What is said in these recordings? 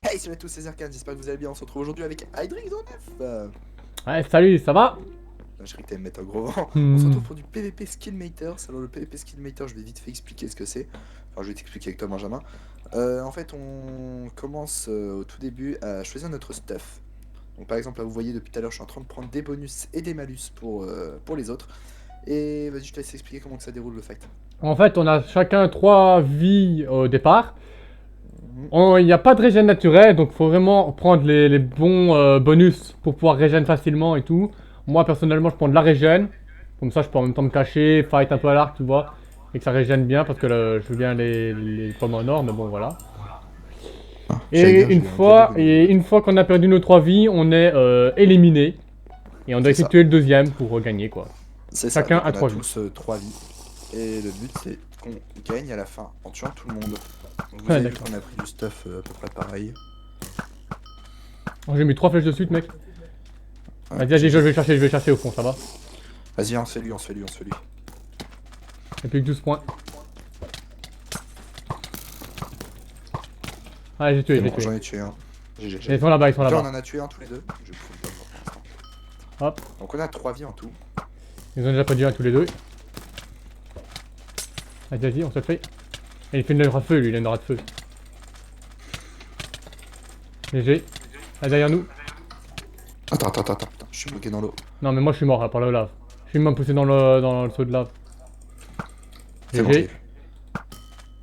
Hey, salut à tous, c'est Zerkan, j'espère que vous allez bien. On se retrouve aujourd'hui avec Hydrix en F. Ouais, salut, ça va? Je croyais que t'allais me mettre un gros vent. Hmm. On se retrouve pour du PVP Skillmaters. Alors, le PVP Skillmaters, je vais vite fait expliquer ce que c'est. Enfin, je vais t'expliquer avec toi, Benjamin. En fait, on commence au tout début à choisir notre stuff. Donc, par exemple, là, vous voyez depuis tout à l'heure, je suis en train de prendre des bonus et des malus pour les autres. Et vas-y, je te laisse expliquer comment que ça déroule le fight. En fait, on a chacun 3 vies au départ. Il n'y a pas de régène naturel, donc faut vraiment prendre les bons bonus pour pouvoir régène facilement et tout. Moi, personnellement, je prends de la régène. Comme ça, je peux en même temps me cacher, fight un peu à l'arc, tu vois. Et que ça régène bien, parce que je veux bien les pommes en or, mais bon, voilà. J'allais dire, Et j'ai un gros bonus. une fois qu'on a perdu nos 3 vies, on est éliminé. Et on doit C'est ça. effectuer le deuxième pour gagner, quoi. C'est ça, Chacun donc a on a 3 vies. tous 3 vies. Et le but, c'est qu'on gagne à la fin en tuant tout le monde. Donc, vous Ouais, avez vu d'accord. qu'on a pris du stuff à peu près pareil. Oh, j'ai mis 3 flèches de suite, mec. Ouais, Vas-y, je vais chercher au fond, ça va. Vas-y, on se fait lui, on se fait lui, on se fait lui. Et puis 12 points. Ah, j'ai tué, C'est j'ai bon, tué. j'en ai tué un. GG. Ils sont là-bas, ils sont Là, on là-bas. en a tué un tous les deux. Je vais prendre le temps pour l'instant. Hop, Donc, on a 3 vies en tout. ils ont déjà perdu un tous les deux. Vas-y, on se le fait. Et il fait une aura de feu, lui, il a une aura de feu. GG. Là, derrière nous. Attends. Je suis bloqué dans l'eau. Non, mais moi je suis mort là, par la lave. Je suis même poussé dans le seau de lave. C'est bon, je l'ai GG. vu.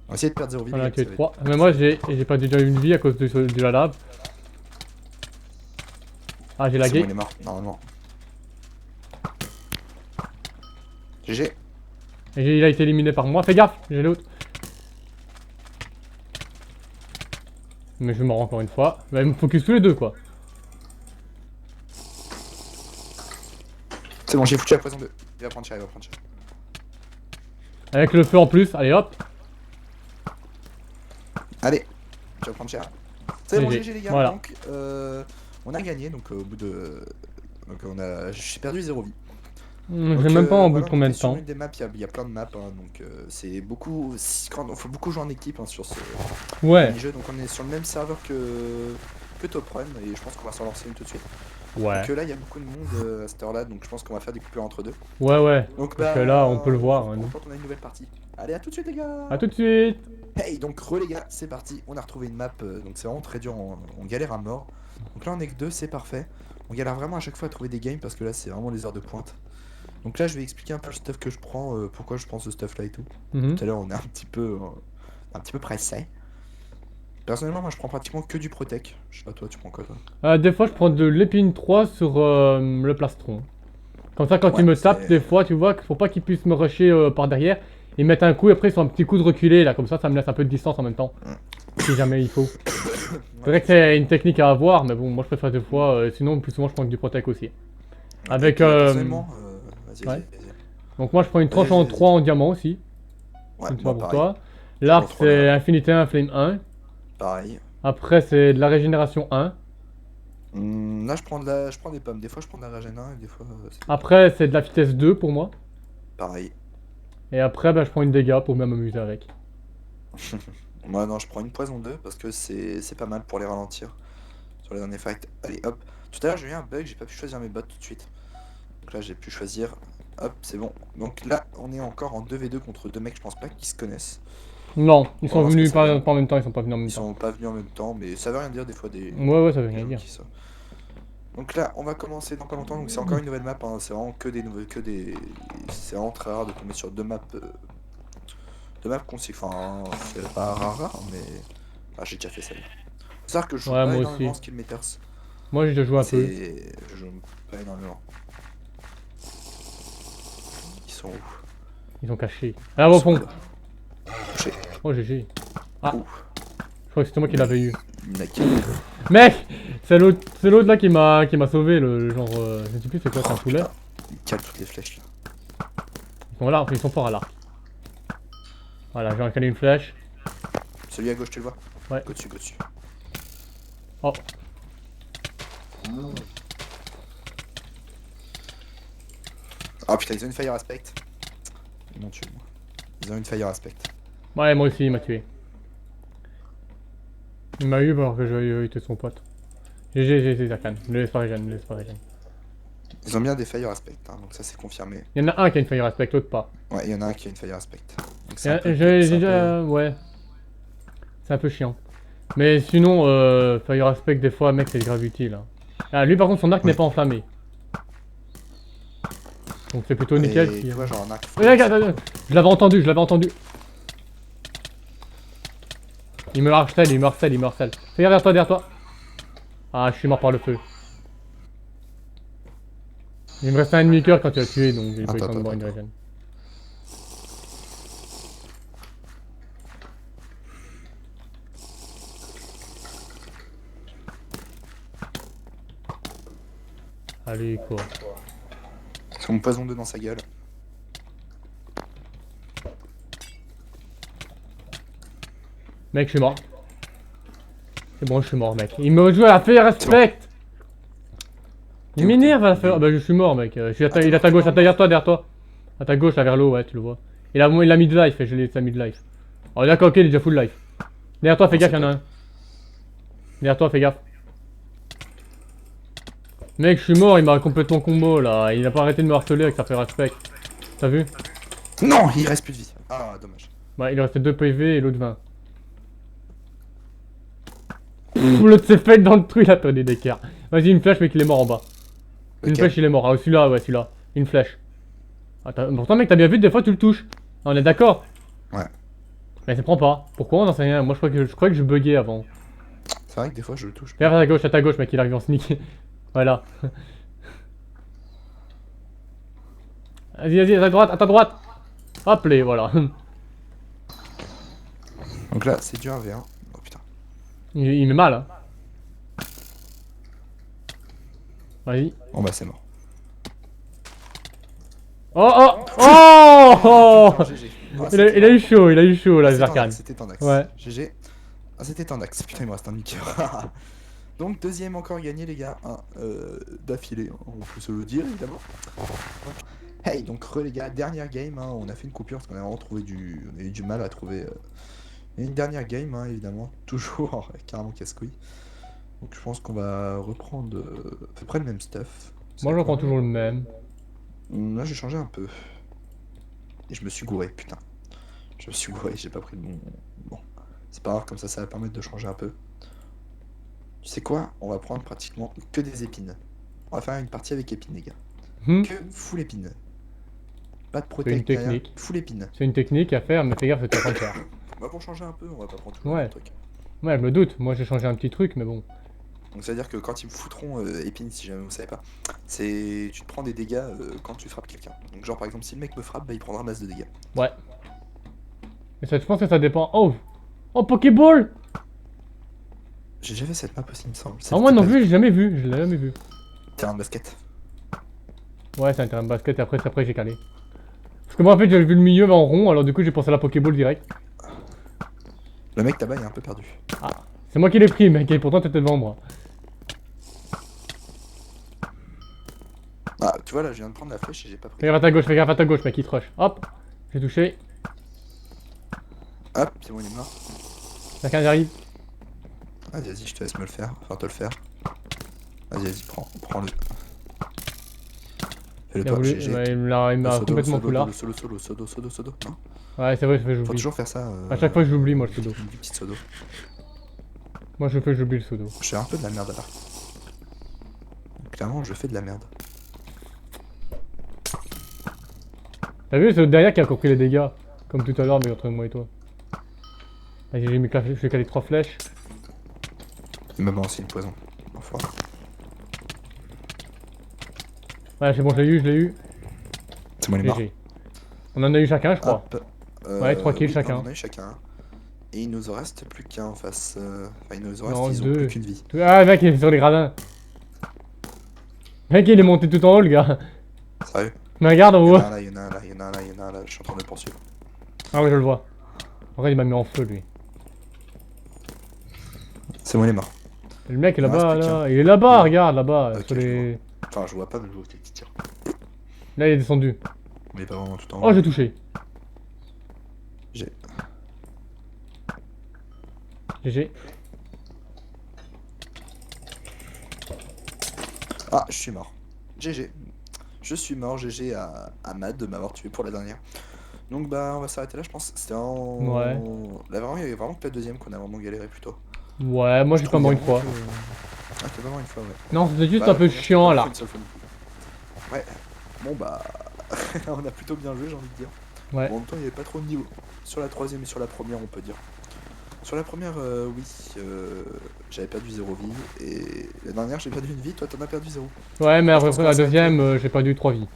On va essayer de perdre 0 vie. On les a gars, tué ça va 3. être- Mais moi j'ai perdu déjà une vie à cause de la lave. Ah, j'ai C'est bon, lagué. il est mort, normalement. GG. Et il a été éliminé par moi. Fais gaffe, j'ai l'autre. Mais je vais mort encore une fois. Bah, il me focus tous les deux, quoi. C'est bon, j'ai foutu la poison 2. Il va prendre cher, il va prendre cher. Avec le feu en plus, allez hop. Allez, tu vas prendre cher. C'est bon, GG. GG les gars. Voilà. Donc, on a gagné. Donc, au bout de. Donc, j'ai perdu 0 vie. Je sais même pas en bout de combien de Sur temps. une des maps, il y a plein de maps, hein, donc c'est beaucoup. Il faut beaucoup jouer en équipe hein, sur ce Ouais. jeu. Donc on est sur le même serveur que Top Run et je pense qu'on va s'en lancer une tout de suite. Ouais. Donc là, il y a beaucoup de monde à cette heure-là, donc je pense qu'on va faire des coupures entre deux. Ouais. Donc Parce que là, on peut le voir. Hein, nous. quand on a une nouvelle partie. Allez, à tout de suite les gars. A tout de suite. Hey, donc les gars, c'est parti. On a retrouvé une map, donc c'est vraiment très dur. On galère à mort. Donc là, on est que deux, c'est parfait. On galère vraiment à chaque fois à trouver des games parce que là, c'est vraiment les heures de pointe. Donc là, je vais expliquer un peu le stuff que je prends, pourquoi je prends ce stuff là et tout. Mhm. Tout à l'heure, on est un petit peu pressé. Personnellement, moi, je prends pratiquement que du Protec. Je sais pas, toi, tu prends quoi, toi? Des fois, je prends de l'épine 3 sur le plastron. Comme ça, quand Ouais, il me c'est- tape, des fois, tu vois, qu'il faut pas qu'il puisse me rusher par derrière. Ils mettent un coup et après, ils font un petit coup de reculer là. Comme ça me laisse un peu de distance en même temps. Si jamais il faut. C'est vrai que c'est une technique à avoir, mais bon, moi je préfère des fois. Sinon, plus souvent, je prends que du Protec aussi. Avec. Personnellement, vas-y, ouais. vas-y. Donc, moi, je prends une tranche Vas-y, en vas-y. 3 en diamant aussi. Ouais, Une fois moi, pour pareil. toi. L'arc, Toujours trop c'est là. Infinité 1, Flame 1. Pareil. Après, c'est de la régénération 1. Là, je prends des pommes. Des fois, je prends de la Regen 1 et des fois, c'est Après, c'est de la vitesse 2 pour moi. pareil. Et après, je prends une dégâts pour bien m'amuser avec. Moi, non, je prends une poison 2 parce que c'est pas mal pour les ralentir sur les derniers fights. Allez, hop. Tout à l'heure, j'ai eu un bug, j'ai pas pu choisir mes bots tout de suite. Donc là, j'ai pu choisir. Hop, c'est bon. Donc là, on est encore en 2v2 contre deux mecs, je pense pas qu'ils se connaissent. Non, ils On va sont voir ce que venus ça donne. pas en même temps, ils sont pas venus en même Ils temps. sont pas venus en même temps, mais ça veut rien dire des fois Ouais, ça veut des rien gens dire. qui ça. Donc là, on va commencer dans pas longtemps. Donc c'est encore une nouvelle map. Hein. C'est vraiment que des nouvelles, C'est vraiment très rare de tomber sur deux maps enfin, c'est pas rare, mais j'ai déjà fait celle-là. C'est ça que je joue Ouais, pas moi énormément aussi. Skillmaters. Moi, je joue un peu. Je joue pas énormément. Ils sont où? Ils sont cachés. Là, au fond. là. Touché. Oh, GG. Ah, Ouh. je crois que c'était moi qui l'avais eu. Mec. Mec, c'est l'autre là qui m'a sauvé, le genre. Je sais plus c'est quoi, c'est un poulet. Putain, il cale toutes les flèches là. Ils sont là, ils sont forts à l'arc. Voilà, j'ai recalé une flèche. Celui à gauche, tu le vois? Ouais. Go dessus. Oh, Ah putain, ils ont une fire aspect. Ils m'ont tué, moi. Ils ont une fire aspect. Ouais, moi aussi, il m'a tué. Il m'a eu alors que j'avais été son pote. GG, Zarkan. Ne laisse pas régène, ne laisse pas régène. Ils ont bien des fire aspect, hein, donc ça c'est confirmé. Il y en a un qui a une fire aspect, l'autre pas. Ouais, il y en a un qui a une fire aspect. Donc J'ai déjà. Ouais. C'est un peu chiant. Mais sinon, fire aspect, des fois, mec, c'est grave utile. Hein. Ah, lui, par contre, son arc n'est pas enflammé. Donc c'est plutôt nickel. Et tu vois, genre un arc. Regarde, je l'avais entendu, je l'avais entendu. Il me harcèle, il me harcèle, il me harcèle. Fais gaffe derrière toi. Ah, je suis mort par le feu. Il me restait un demi-coeur quand tu as tué, donc j'ai pas eu le temps de boire une régène. Allez, quoi. Son poison 2 dans sa gueule. Mec, je suis mort. C'est bon, je suis mort, mec. Il me joue à la faire respect. Il m'énerve à la faire. Ah bah, je suis mort, mec. Il est à ta gauche, derrière toi. À ta gauche, là, vers l'eau, ouais, tu le vois. Il a mid-life, et je l'ai sa mid-life. Oh, d'accord, ok, il est déjà full life. Derrière toi, fais gaffe, y'en a un. Derrière toi, fais gaffe. Mec, je suis mort, il m'a complètement combo là. Il a pas arrêté de me harceler avec sa fait respect. T'as vu? Non, il reste plus de vie. Ah, dommage. Ouais, il restait 2 PV et l'autre 20. L'autre s'est fait dans le truc, il a perdu des d'écart. Vas-y, une flèche, mec, il est mort en bas. Une flèche, il est mort. Ah, celui-là, ouais, celui-là. Une flèche. Ah, pourtant, mec, t'as bien vu, des fois, tu le touches. Ah, on est d'accord? Ouais. Mais ça prend pas. Pourquoi? On n'en sait rien. Moi, je crois que je buguais avant. C'est vrai que des fois, je le touche. Fais à ta gauche, mec, il arrive en sneak. Voilà. Vas-y, à ta droite. Hop, les, voilà. Donc là, c'est du 1v1. Oh putain. Il met mal, hein. Vas-y. Bon bah, c'est mort. Oh GG. il a eu chaud là, Zarkan. C'était en axe. Ouais. GG. Ah, c'était en axe. Putain, il me reste un demi-coeur. Donc, deuxième encore gagné, les gars. D'affilée, on peut se le dire, évidemment. Hey, donc, les gars, dernière game. Hein, on a fait une coupure parce qu'on a vraiment trouvé on a eu du mal à trouver une dernière game, hein, évidemment. Toujours carrément casse-couille. Donc, je pense qu'on va reprendre à peu près le même stuff. Moi, je reprends toujours le même. Là, j'ai changé un peu. Et je me suis gouré, putain. Je me suis gouré, j'ai pas pris le bon. Bon, c'est pas grave, comme ça va permettre de changer un peu. Tu sais quoi? On va prendre pratiquement que des épines. On va faire une partie avec épines, les gars. Que full épines. Pas de protect, technique. Full épines. C'est une technique à faire, mais fais gaffe, c'est pas faire. Bah, pour changer un peu, on va pas prendre tout Ouais. le truc. Ouais, je me doute. Moi, j'ai changé un petit truc, mais bon. Donc, ça veut dire que quand ils me foutront épines, si jamais vous savez pas, c'est. Tu te prends des dégâts quand tu frappes quelqu'un. Donc, genre, par exemple, si le mec me frappe, bah, il prendra masse de dégâts. Ouais. Mais ça, je pense que ça dépend. Oh! Oh, Pokéball! J'ai jamais fait cette map aussi, il me semble. Ah, moi non plus, j'ai jamais vu. Je l'ai jamais vu. Terrain de basket. Ouais, c'est un terrain de basket et après j'ai calé. Parce que moi, en fait, j'avais vu le milieu en rond, alors du coup, j'ai pensé à la Pokéball direct. Le mec là-bas, il est un peu perdu. Ah, c'est moi qui l'ai pris, mec, et pourtant, t'étais devant moi. Ah, tu vois, là, je viens de prendre la flèche et j'ai pas pris. Fais gaffe à ta gauche, mec, il te rush. Hop, j'ai touché. Hop, c'est bon, il est mort. Chacun arrive. Vas-y, je te laisse me le faire, enfin te le faire. Vas-y, prends-le. Fais-le toi, GG. Ouais, il m'a complètement foulard. Le sodo, non? Ouais, c'est vrai, je fais Faut j'oublie. toujours faire ça. À chaque fois, j'oublie, moi, le pseudo. Une petite sodo. Moi, je fais j'oublie le pseudo. Je fais un peu de la merde là. Clairement, je fais de la merde. T'as vu, c'est l'autre derrière qui a compris les dégâts. Comme tout à l'heure, mais entre moi et toi. Vas-y, j'ai calé 3 flèches. Il me met aussi le poison. Enfin. Ouais, c'est bon, je l'ai eu. C'est moi les morts. GG. On en a eu chacun, je crois. Hop. Ouais, 3 kills chacun. On en a eu chacun. Et il nous en reste plus qu'un en face. Enfin, il nous en Non, reste, ils ont deux. plus qu'une vie. Ah, mec, il est sur les gradins. Mec, il est monté tout en haut, le gars. Sérieux? Mais regarde en Il y haut. en a un là, je suis en train de le poursuivre. Ah ouais, je le vois. En vrai, il m'a mis en feu, lui. C'est moi les morts. Le mec est Il en là-bas, reste plus là. Il est là-bas, Ouais. regarde, là-bas. Ok, sur je les... Enfin, je vois pas, mais je vois tes petits tirs. Là, il est descendu. Mais pas vraiment tout en Oh, haut. j'ai touché. J'ai. GG. Ah, je suis mort. GG. Je suis mort, GG à Matt de m'avoir tué pour la dernière. Donc bah on va s'arrêter là je pense. C'était en... Ouais. Là vraiment il y avait vraiment que la deuxième qu'on a vraiment galéré plutôt. Ouais, moi Je j'ai pas trouve mort il y une a fois. vraiment que- Ah t'es vraiment une fois ouais. Non, c'était juste Bah un la peu première, j'étais chiant pas là. une seule fois non plus. Ouais. Bon bah on a plutôt bien joué j'ai envie de dire. Ouais. Bon, en même temps il n'y avait pas trop de niveau. Sur la troisième et sur la première on peut dire. Sur la première oui j'avais perdu 0 vie et la dernière j'ai perdu une vie, toi t'en as perdu 0. Ouais, mais Moi je pense après qu'on va la s'arrêter. deuxième, j'ai perdu 3 vies.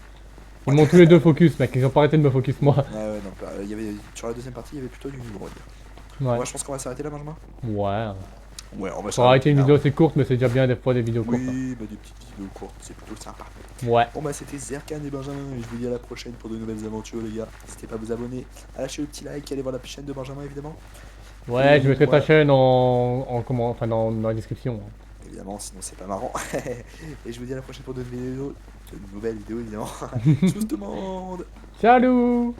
Ils Ouais. m'ont tous les deux focus, mec. Ils ont pas arrêté de me focus, moi. Ouais donc il y avait... sur la deuxième partie il y avait plutôt du niveau on va dire. Ouais. Moi je pense qu'on va s'arrêter là Benjamin. Ouais. Ouais on va Pour arrêter une là. vidéo assez courte, mais c'est déjà bien des fois des vidéos courtes. Hein. Oui, bah des petites vidéos courtes, c'est plutôt sympa. Ouais. Bon bah c'était Zerkan et Benjamin, et je vous dis à la prochaine pour de nouvelles aventures les gars. N'hésitez pas à vous abonner, à lâcher le petit like, à aller voir la chaîne de Benjamin évidemment. Ouais, Et je mettrai ta voilà. chaîne comment, enfin dans la description. Évidemment, sinon c'est pas marrant. Et je vous dis à la prochaine pour de nouvelles vidéos évidemment. Tchuss tout le monde. Salut!